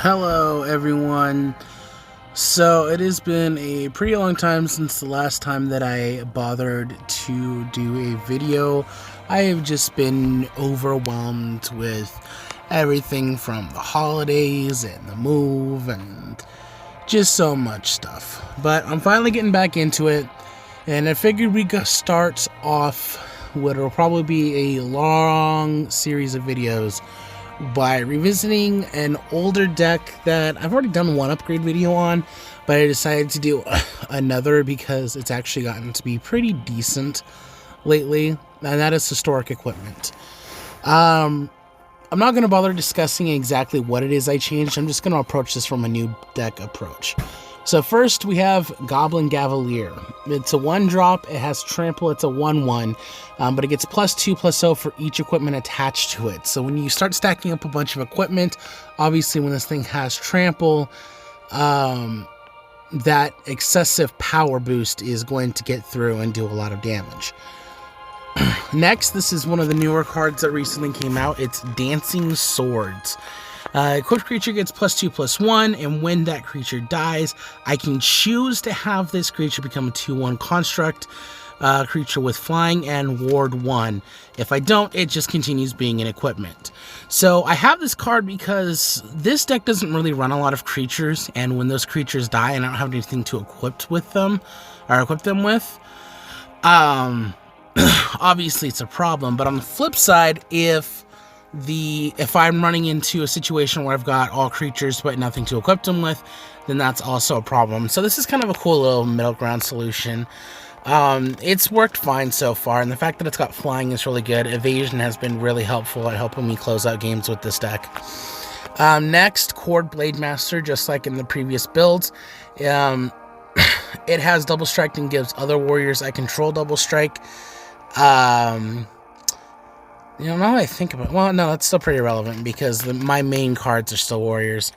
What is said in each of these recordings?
Hello, everyone. So, it has been a pretty long time since the last time that I bothered to do a video. I have just been overwhelmed with everything from the holidays and the move and just so much stuff. But I'm finally getting back into it, and I figured we could start off what will probably be a long series of videos by revisiting an older deck that I've already done one upgrade video on, but I decided to do another because it's actually gotten to be pretty decent lately, and that is Historic Equipment. I'm not going to bother discussing exactly what it is I changed. I'm just going to approach this from a new deck approach. So first we have Goblin Cavalier. It's a 1-drop, it has trample, it's a 1/1, but it gets +2/+0 for each equipment attached to it. So when you start stacking up a bunch of equipment, obviously when this thing has trample, that excessive power boost is going to get through and do a lot of damage. Next, this is one of the newer cards that recently came out. It's Dancing Swords. Equipped creature gets +2/+1, and when that creature dies, I can choose to have this creature become a 2/1 construct creature with flying and ward 1. If I don't, it just continues being an equipment. So I have this card because this deck doesn't really run a lot of creatures, and when those creatures die and I don't have anything to equip them with, obviously it's a problem. But on the flip side, if I'm running into a situation where I've got all creatures but nothing to equip them with, then that's also a problem. So this is kind of a cool little middle ground solution. It's worked fine so far, and the fact that it's got flying is really good. Evasion has been really helpful at helping me close out games with this deck. Next, Chord Blade Master, just like in the previous builds. It has double strike and gives other warriors I control double strike. Now that I think about it, well, no, that's still pretty relevant because my main cards are still warriors.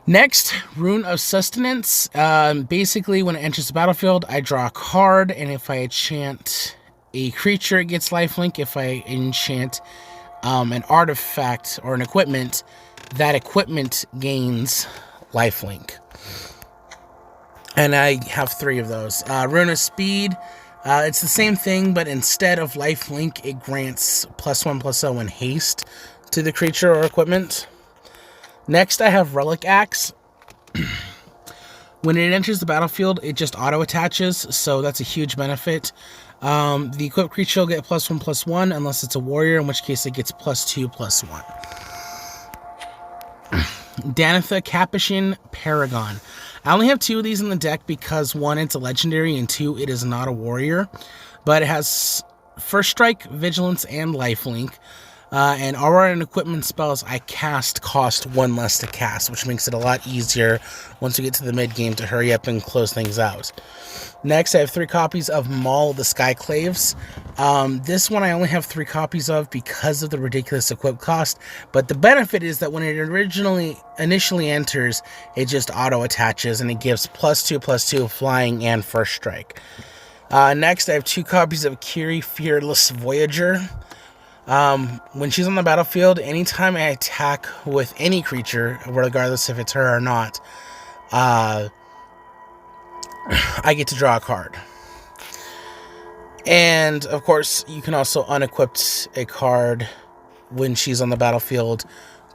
Next, Rune of Sustenance. Basically, when it enters the battlefield, I draw a card, and if I enchant a creature, it gets lifelink. If I enchant an artifact or an equipment, that equipment gains lifelink. And I have 3 of those. Rune of Speed. It's the same thing, but instead of lifelink, it grants +1/+0 and haste to the creature or equipment. Next, I have Relic Axe. When it enters the battlefield, it just auto-attaches, so that's a huge benefit. The equipped creature will get +1/+1 unless it's a warrior, in which case it gets +2/+1. Danitha Capuchin Paragon. I only have 2 of these in the deck because 1, it's a legendary, and 2, it is not a warrior. But it has First Strike, Vigilance, and Lifelink. And aura and equipment spells I cast cost 1 less to cast, which makes it a lot easier once we get to the mid-game to hurry up and close things out. Next, I have 3 copies of Maul of the Skyclaves. This one I only have 3 copies of because of the ridiculous equip cost, but the benefit is that when it initially enters, it just auto-attaches, and it gives +2/+2 flying and first strike. Next, I have 2 copies of Kiri Fearless Voyager. When she's on the battlefield, anytime I attack with any creature, regardless if it's her or not, I get to draw a card. And, of course, you can also unequip a card when she's on the battlefield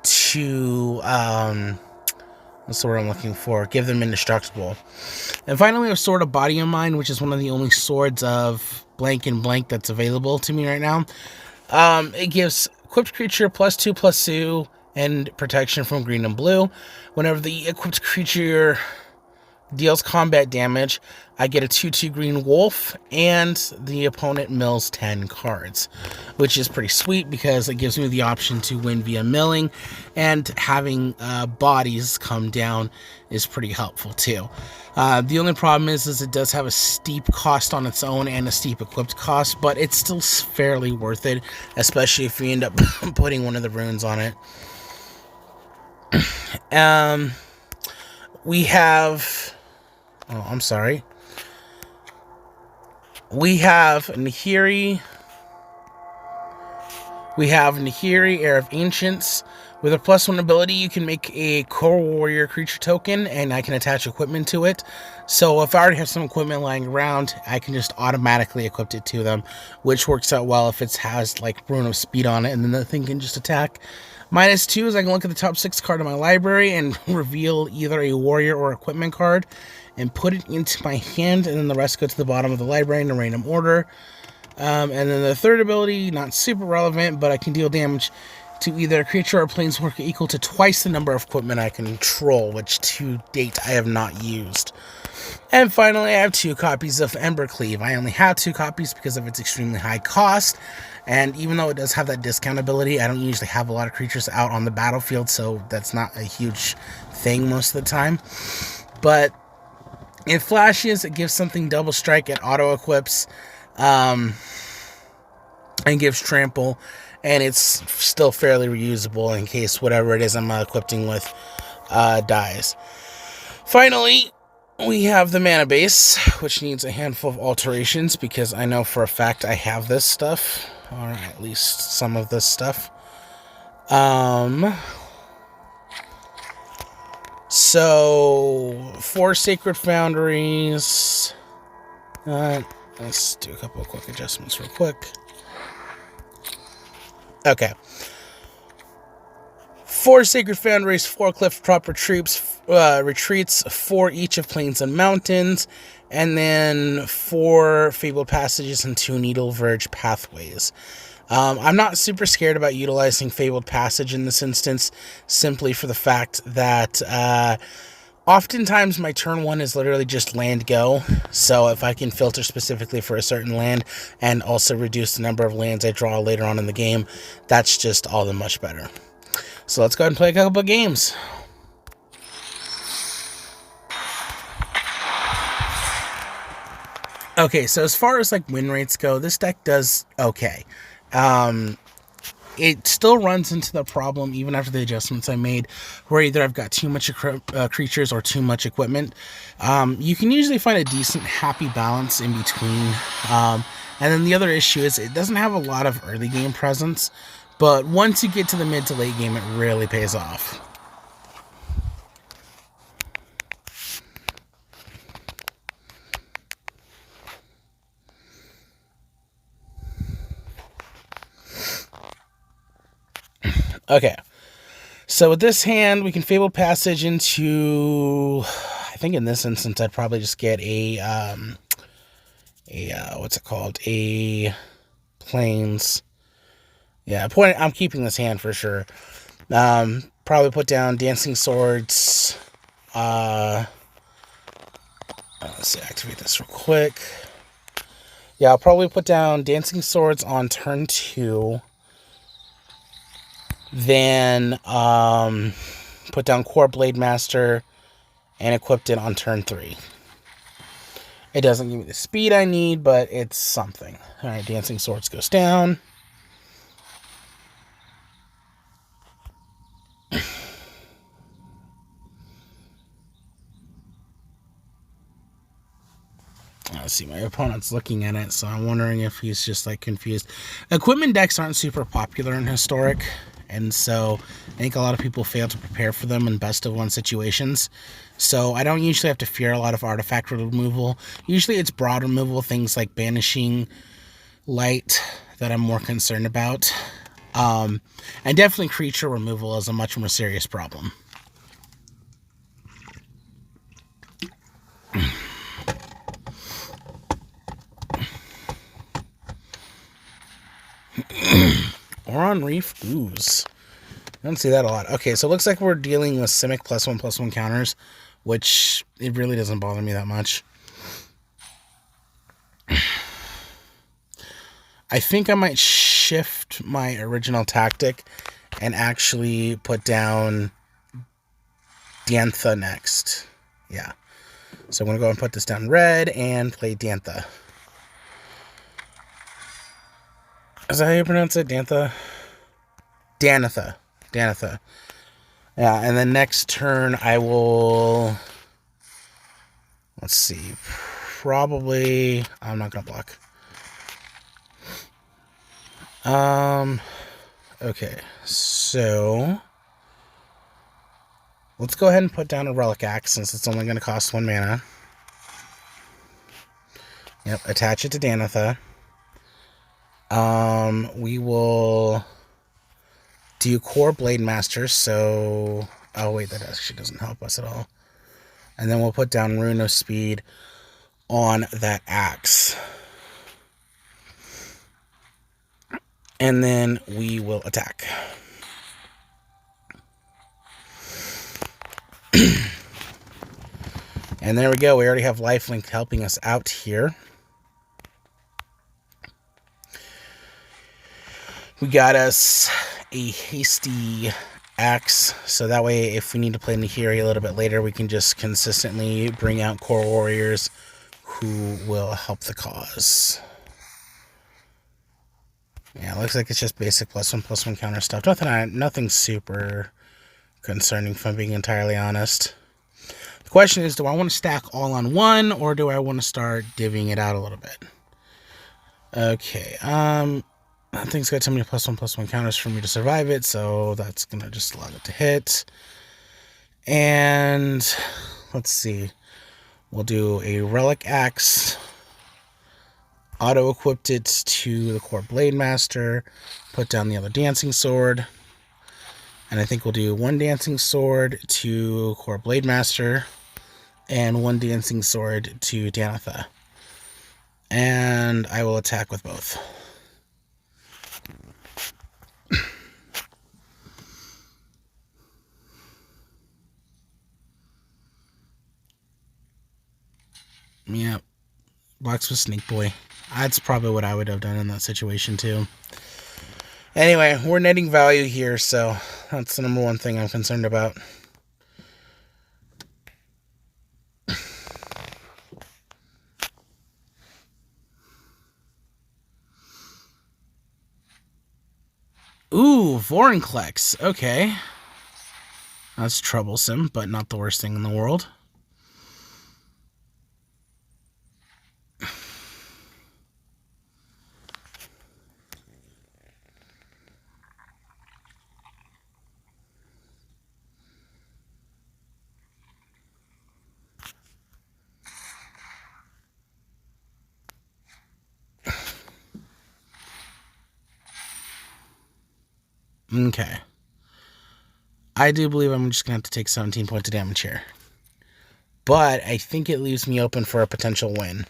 to, that's the word I'm looking for, give them indestructible. And finally, we have Sword of Body and Mind, which is one of the only swords of blank and blank that's available to me right now. It gives equipped creature +2/+2 and protection from green and blue. Whenever the equipped creature deals combat damage, I get a 2/2 green wolf, and the opponent mills 10 cards, which is pretty sweet because it gives me the option to win via milling, and having bodies come down is pretty helpful too. The only problem is it does have a steep cost on its own and a steep equipped cost, but it's still fairly worth it, especially if you end up putting one of the runes on it. We have... Oh, I'm sorry. We have Nahiri. Heir of Ancients. With a +1 ability, you can make a Core Warrior creature token, and I can attach equipment to it. So if I already have some equipment lying around, I can just automatically equip it to them, which works out well if it has like Rune of Speed on it, and then the thing can just attack. -2 is I can look at the top 6 card of my library and reveal either a warrior or equipment card and put it into my hand, and then the rest go to the bottom of the library in a random order. And then the third ability, not super relevant, but I can deal damage to either a creature or planeswalker equal to twice the number of equipment I control, which to date I have not used. And finally, I have 2 copies of Embercleave. I only have 2 copies because of its extremely high cost, and even though it does have that discount ability, I don't usually have a lot of creatures out on the battlefield, so that's not a huge thing most of the time. But it flashes, it gives something double strike, it auto-equips, and gives trample, and it's still fairly reusable in case whatever it is I'm equipping with dies. Finally, we have the mana base, which needs a handful of alterations because I know for a fact I have this stuff, or at least some of this stuff. So 4 Sacred Foundries. Let's do a couple of quick adjustments real quick. Okay. 4 Sacred Foundries, 4 Clifftop retreats, 4 each of Plains and Mountains, and then 4 Fabled Passages and 2 Needle Verge Pathways. I'm not super scared about utilizing Fabled Passage in this instance, simply for the fact that oftentimes my turn 1 is literally just land go, so if I can filter specifically for a certain land and also reduce the number of lands I draw later on in the game, that's just all the much better. So let's go ahead and play a couple of games. Okay, so as far as like win rates go, this deck does okay. It still runs into the problem, even after the adjustments I made, where either I've got too much creatures or too much equipment. You can usually find a decent, happy balance in between. And then the other issue is it doesn't have a lot of early game presence, but once you get to the mid to late game, it really pays off. Okay, so with this hand, we can Fabled Passage into, I think in this instance, I'd probably just get what's it called? A Plains. Yeah, I'm keeping this hand for sure. Probably put down Dancing Swords. Let's see, activate this real quick. Yeah, I'll probably put down Dancing Swords on turn 2. Then put down Core Blade Master and equipped it on turn 3. It doesn't give me the speed I need, but it's something. Alright, Dancing Swords goes down. Let's see, my opponent's looking at it, so I'm wondering if he's just like confused. Equipment decks aren't super popular in Historic, and so I think a lot of people fail to prepare for them in best of 1 situations. So I don't usually have to fear a lot of artifact removal. Usually it's broad removal, things like Banishing Light that I'm more concerned about. And definitely creature removal is a much more serious problem. Oron Reef Ooze. I don't see that a lot. Okay, so it looks like we're dealing with Simic +1/+1 counters, which it really doesn't bother me that much. I think I might shift my original tactic and actually put down Diantha next. Yeah. So I'm going to go and put this down red and play Diantha. Is that how you pronounce it? Diantha? Danitha. Danitha. Yeah, and then next turn I will... Let's see. Probably... I'm not going to block. Okay. So... Let's go ahead and put down a Relic Axe since it's only going to cost 1 mana. Yep, attach it to Danitha. We will do Core Blade Master, so... Oh, wait, that actually doesn't help us at all. And then we'll put down Rune of Speed on that axe. And then we will attack. And there we go. We already have Lifelink helping us out here. We got us a hasty axe, so that way if we need to play Nahiri a little bit later, we can just consistently bring out core warriors who will help the cause. Yeah, it looks like it's just basic +1/+1 counter stuff. Nothing super concerning, if I'm being entirely honest. The question is, do I want to stack all on one, or do I want to start divvying it out a little bit? Okay, that thing's got too many +1/+1 counters for me to survive it, so that's going to just allow it to hit. And let's see. We'll do a Relic Axe. Auto-equipped it to the Core Blade Master. Put down the other Dancing Sword. And I think we'll do 1 Dancing Sword to Core Blade Master. And 1 Dancing Sword to Danitha. And I will attack with both. Yep. Blocks with Snake Boy. That's probably what I would have done in that situation too. Anyway, we're netting value here, so that's the number one thing I'm concerned about. Ooh, Vorinclex. Okay. That's troublesome, but not the worst thing in the world. Okay. I do believe I'm just going to have to take 17 points of damage here. But I think it leaves me open for a potential win.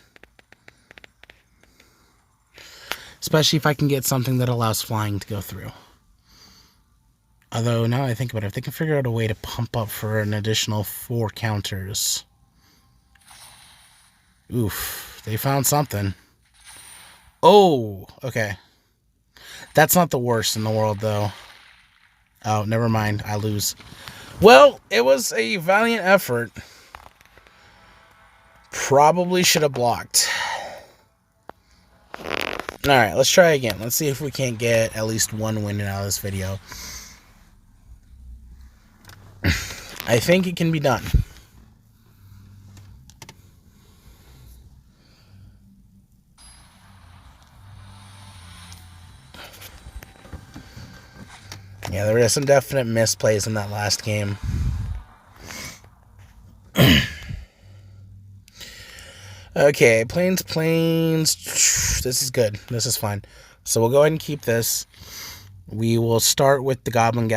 Especially if I can get something that allows flying to go through. Although, now I think about it, if they can figure out a way to pump up for an additional 4 counters. Oof. They found something. Oh, okay. That's not the worst in the world, though. Oh, never mind. I lose. Well, it was a valiant effort. Probably should have blocked. Alright, let's try again. Let's see if we can't get at least 1 win out of this video. I think it can be done. Yeah, there were some definite misplays in that last game. Okay, plains. This is good. This is fine. So we'll go ahead and keep this. We will start with the Goblin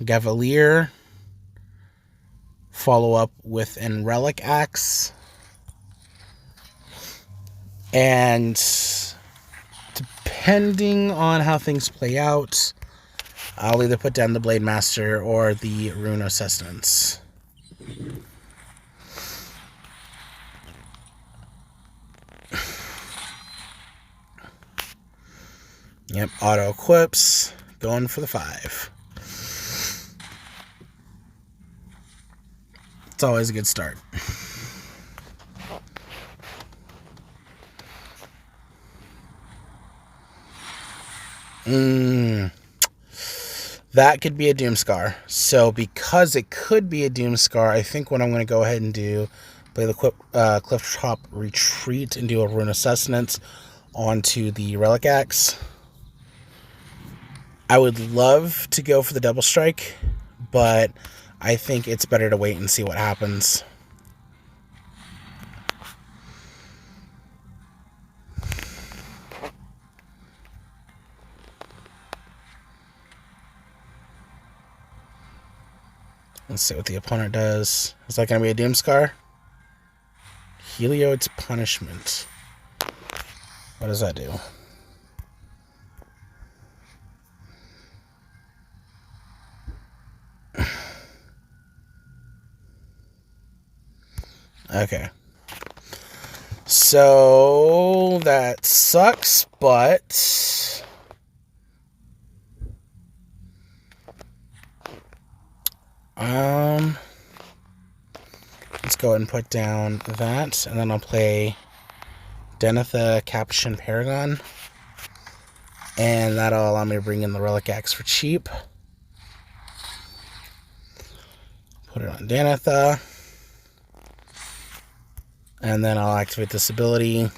Gavalier. Follow up with an Relic Axe. And depending on how things play out, I'll either put down the Blade Master or the Rune of Sustenance. Yep, auto equips, going for the 5. It's always a good start. That could be a Doomscar. So because it could be a Doomscar, I think what I'm going to go ahead and do, play the Clifftop Retreat and do a Rune of Sustenance onto the Relic Axe. I would love to go for the Double Strike, but I think it's better to wait and see what happens. Let's see what the opponent does. Is that going to be a Doomscar? Helioid's Punishment. What does that do? Okay. So that sucks, but let's go ahead and put down that, and then I'll play Denethor Capuchin Paragon, and that'll allow me to bring in the Relic Axe for cheap. Put it on Denethor, and then I'll activate this ability.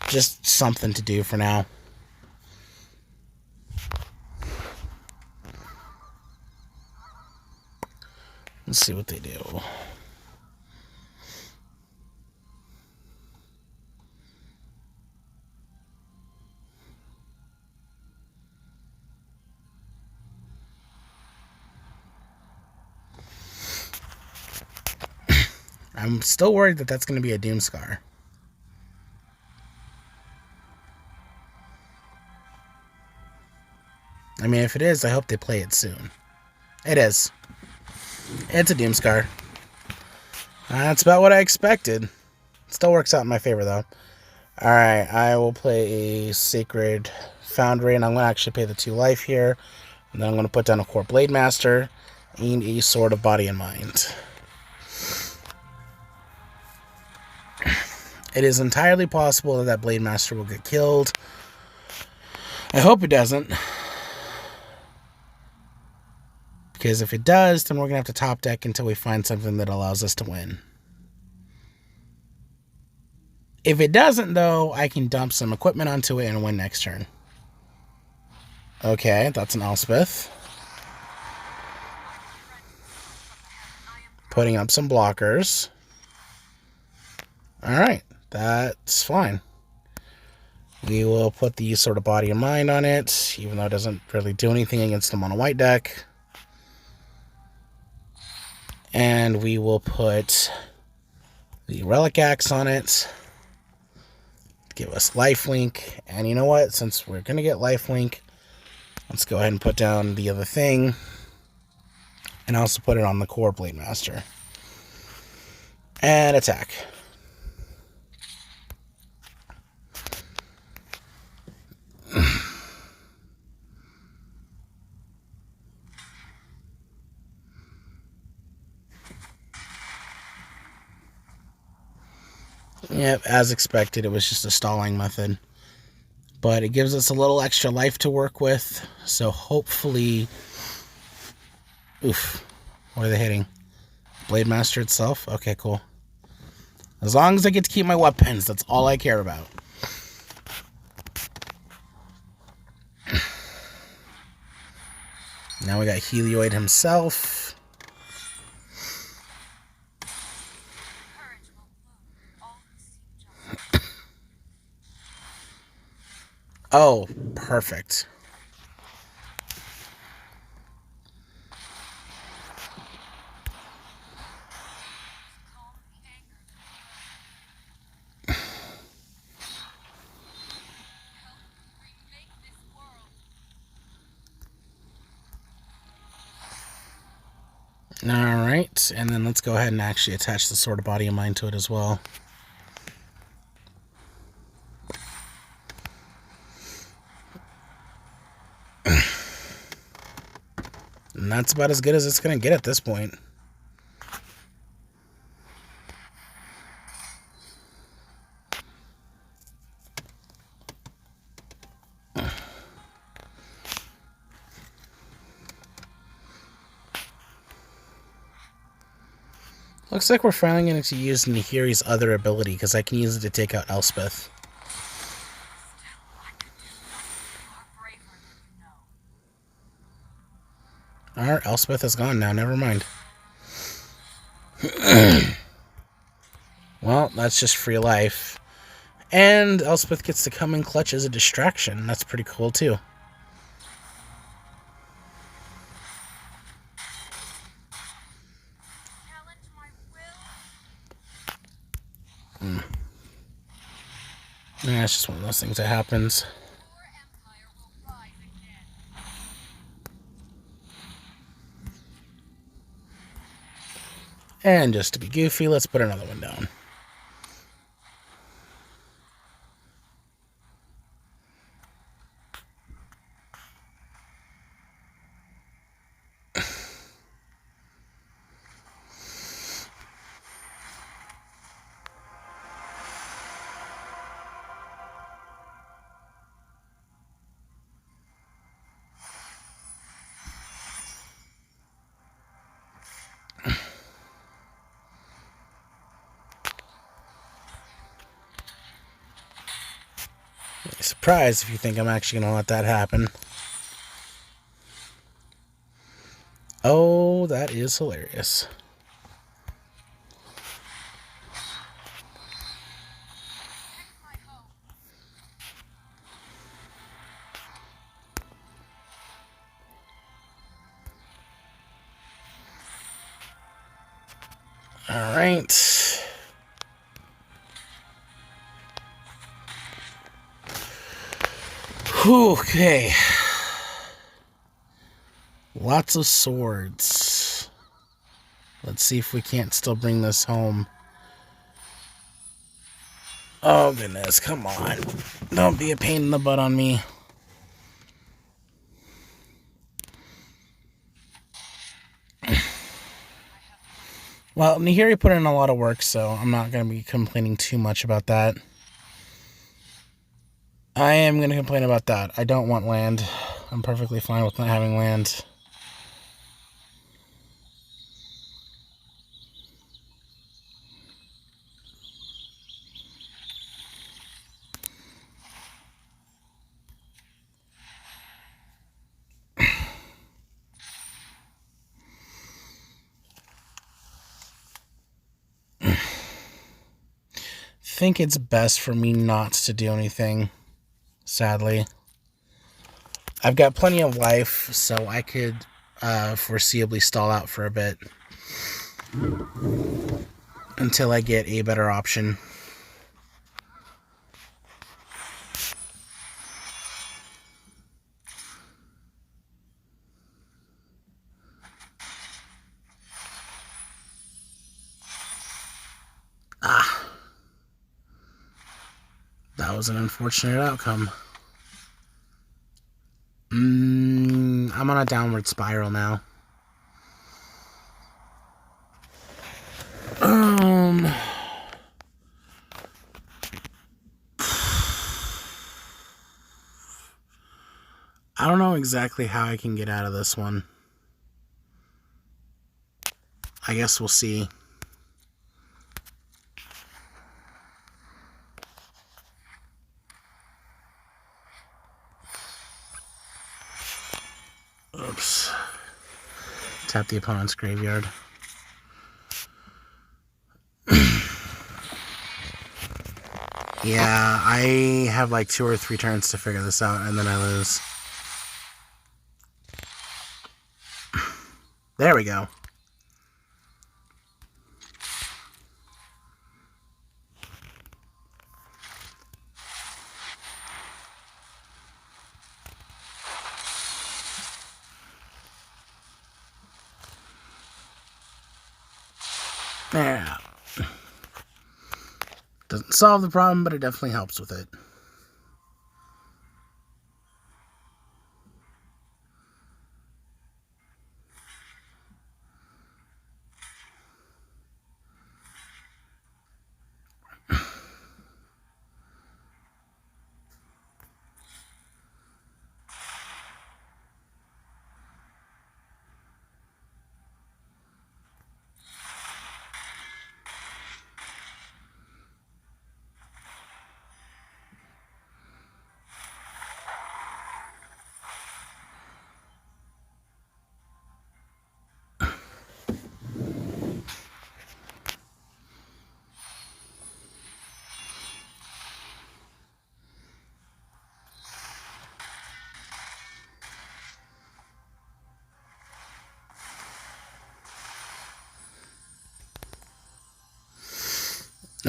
Just something to do for now. Let's see what they do. I'm still worried that that's going to be a Doomscar. I mean, if it is, I hope they play it soon. It is. It's a Doomscar. That's about what I expected. Still works out in my favor, though. Alright, I will play a Sacred Foundry, and I'm going to actually pay the 2 life here. And then I'm going to put down a Core Blade Master and a Sword of Body and Mind. It is entirely possible that that Blade Master will get killed. I hope it doesn't. Because if it does, then we're going to have to top deck until we find something that allows us to win. If it doesn't, though, I can dump some equipment onto it and win next turn. Okay, that's an Elspeth. Putting up some blockers. Alright, that's fine. We will put the Sword of Body and Mind on it, even though it doesn't really do anything against them on a white deck. And we will put the Relic Axe on it. Give us lifelink. And you know what? Since we're going to get lifelink, let's go ahead and put down the other thing. And also put it on the Core Blade Master. And attack. Yep, as expected, it was just a stalling method. But it gives us a little extra life to work with, so hopefully... Oof. What are they hitting? Blade Master itself? Okay, cool. As long as I get to keep my weapons, that's all I care about. Now we got Helioid himself. Oh, perfect. Alright, and then let's go ahead and actually attach the Sword of Body and Mind to it as well. And that's about as good as it's going to get at this point. Looks like we're finally going to use Nahiri's other ability, because I can use it to take out Elspeth. Our Elspeth is gone now. Never mind. Well, that's just free life. And Elspeth gets to come in clutch as a distraction. That's pretty cool, too. Yeah, it's just one of those things that happens. And just to be goofy, let's put another one down. Surprised if you think I'm actually going to let that happen. Oh, that is hilarious. All right. Okay. Lots of swords. Let's see if we can't still bring this home. Oh, goodness. Come on. Don't be a pain in the butt on me. Well, Nahiri put in a lot of work, so I'm not going to be complaining too much about that. I am going to complain about that. I don't want land. I'm perfectly fine with not having land. I think it's best for me not to do anything, sadly. I've got plenty of life, so I could foreseeably stall out for a bit until I get a better option. That was an unfortunate outcome. I'm on a downward spiral now. I don't know exactly how I can get out of this one. I guess we'll see. Oops. Tap the opponent's graveyard. Yeah, I have like 2 or 3 turns to figure this out, and then I lose. There we go. Yeah. Doesn't solve the problem, but it definitely helps with it.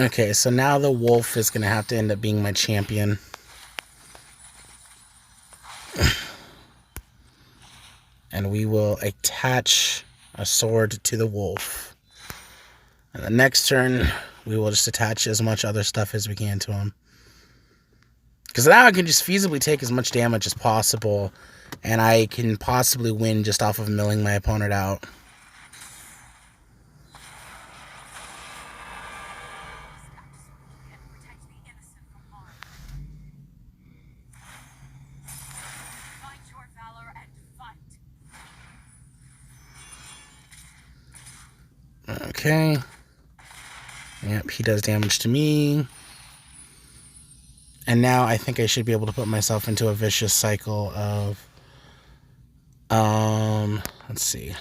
Okay, so now the wolf is going to have to end up being my champion. And we will attach a sword to the wolf. And the next turn, we will just attach as much other stuff as we can to him. Because now I can just feasibly take as much damage as possible, and I can possibly win just off of milling my opponent out. Okay. Yep, he does damage to me. And now I think I should be able to put myself into a vicious cycle of... let's see.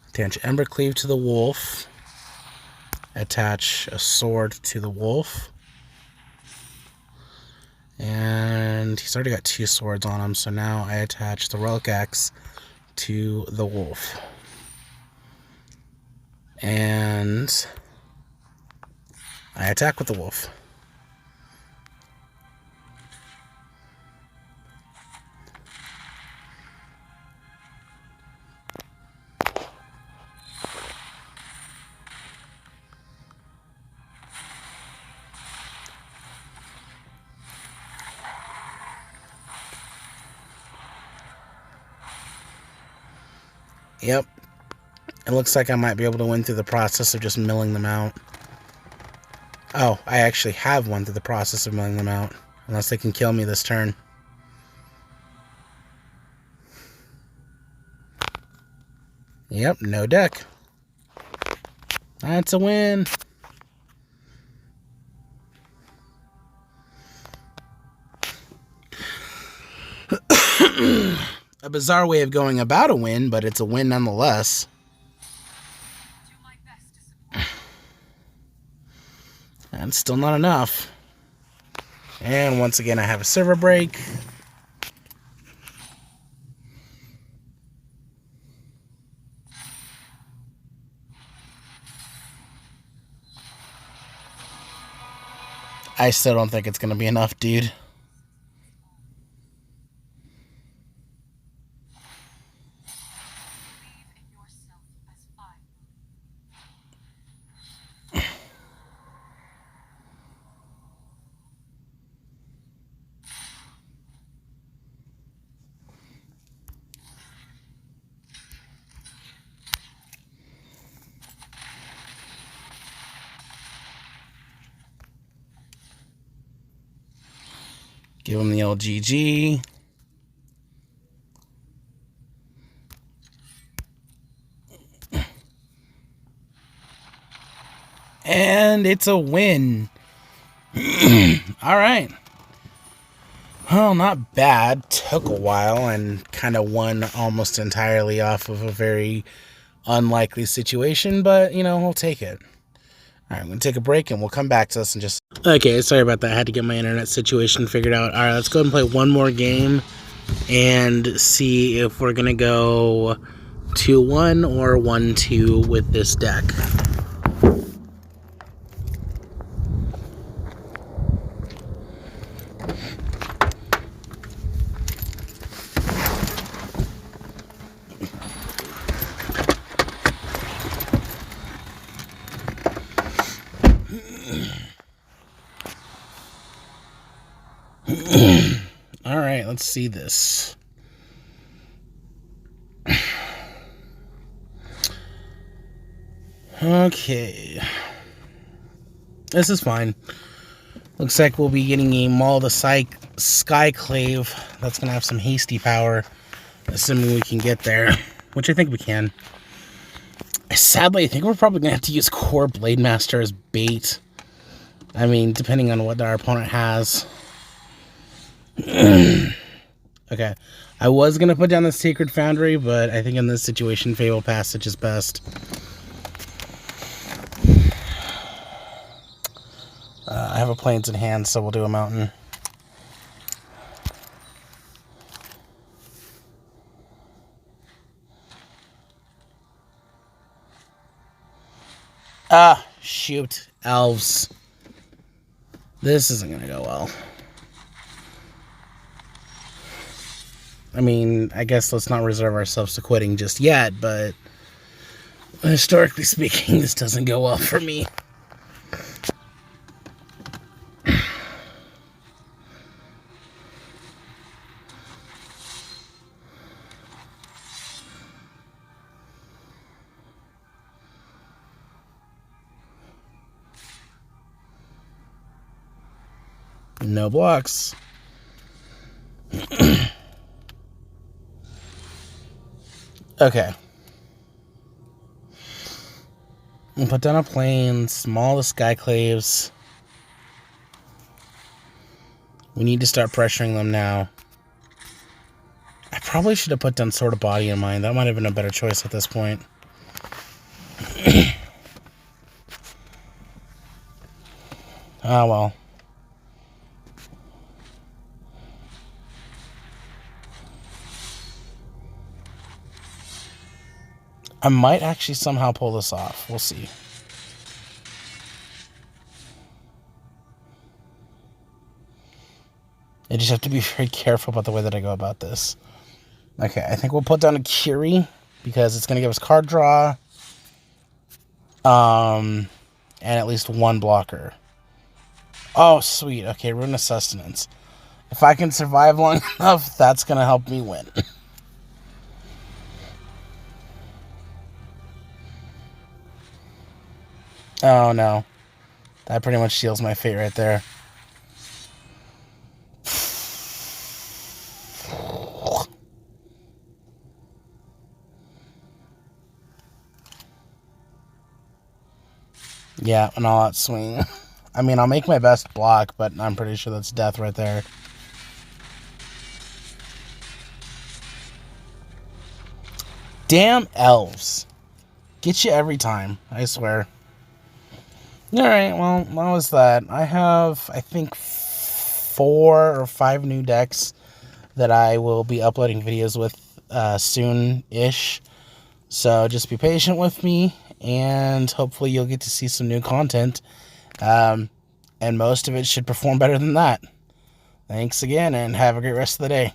Attach Embercleave to the wolf. Attach a sword to the wolf. And he's already got 2 swords on him, so now I attach the Relic Axe to the wolf. And I attack with the wolf. Yep. It looks like I might be able to win through the process of just milling them out. Oh, I actually have won through the process of milling them out. Unless they can kill me this turn. Yep, no deck. That's a win. A bizarre way of going about a win, but it's a win nonetheless. And still not enough. And once again, I have a server break. I still don't think it's going to be enough, dude. Give him the LGG. And it's a win. All right. Well, not bad. Took a while and kind of won almost entirely off of a very unlikely situation, but, you know, we'll take it. All right, I'm going to take a break, and we'll come back to this and just... Okay, sorry about that. I had to get my internet situation figured out. All right, let's go ahead and play one more game and see if we're going to go 2-1 or 1-2 with this deck. All right, let's see this. Okay. This is fine. Looks like we'll be getting a Maul the Skyclave. That's going to have some hasty power, assuming we can get there, which I think we can. Sadly, I think we're probably going to have to use Core Blademaster as bait. I mean, depending on what our opponent has. Okay. I was going to put down the Sacred Foundry, but I think in this situation, Fable Passage is best. I have a Plains in hand, so we'll do a Mountain. Ah, shoot. Elves. This isn't going to go well. I mean, I guess let's not reserve ourselves to quitting just yet, but historically speaking, this doesn't go well for me. No blocks. Okay. We'll put down a plane, small the Skyclaves. We need to start pressuring them now. I probably should have put down Sword of Body in mind. That might have been a better choice at this point. Ah, well. I might actually somehow pull this off. We'll see. I just have to be very careful about the way that I go about this. Okay, I think we'll put down a Curie because it's going to give us card draw. And at least one blocker. Oh, sweet. Okay, Rune of Sustenance. If I can survive long enough, that's going to help me win. Oh, no. That pretty much seals my fate right there. Yeah, an all-out swing. I mean, I'll make my best block, but I'm pretty sure that's death right there. Damn elves. Get you every time, I swear. Alright, well, that was that. I have, I think, 4 or 5 new decks that I will be uploading videos with soon-ish. So just be patient with me, and hopefully you'll get to see some new content. And most of it should perform better than that. Thanks again, and have a great rest of the day.